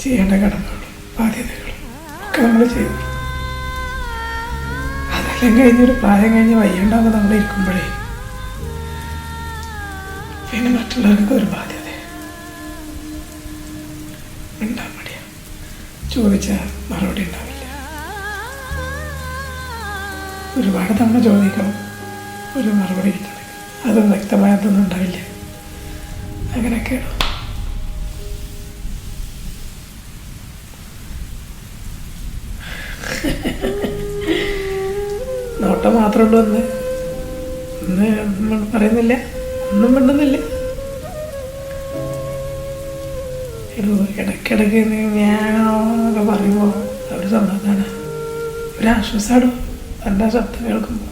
ചെയ്യേണ്ട കടമകളും ബാധ്യതകളും ഒക്കെ നമ്മൾ ചെയ്തു. അതെല്ലാം കഴിഞ്ഞൊരു പ്രായം കഴിഞ്ഞ് വയ്യണ്ടാകുമ്പോൾ നമ്മൾ ഇരിക്കുമ്പോഴേ പിന്നെ മറ്റുള്ളവർക്ക് ഒരു ബാധ്യത ഉണ്ടാ മടിയ, ചോദിച്ചാൽ മറുപടി ഉണ്ടാവില്ല. ഒരുപാട് തവണ ചോദിക്കണം, ഒരു മറുപടി കിട്ടണം, അതും വ്യക്തമായതൊന്നും ഉണ്ടാവില്ല. അങ്ങനെയൊക്കെയാണ്. നോട്ടം മാത്രമേ ഉള്ളൂ. ഒന്ന് നമ്മൾ പറയുന്നില്ല, ഒന്നും മിണ്ടുന്നില്ല. ഇടയ്ക്കിടയ്ക്ക് ഞാനൊക്കെ പറയുമ്പോൾ അവർ സമാധാനം, ഒരാശ്വാസമാണ് എൻ്റെ ശബ്ദം കേൾക്കുമ്പോൾ.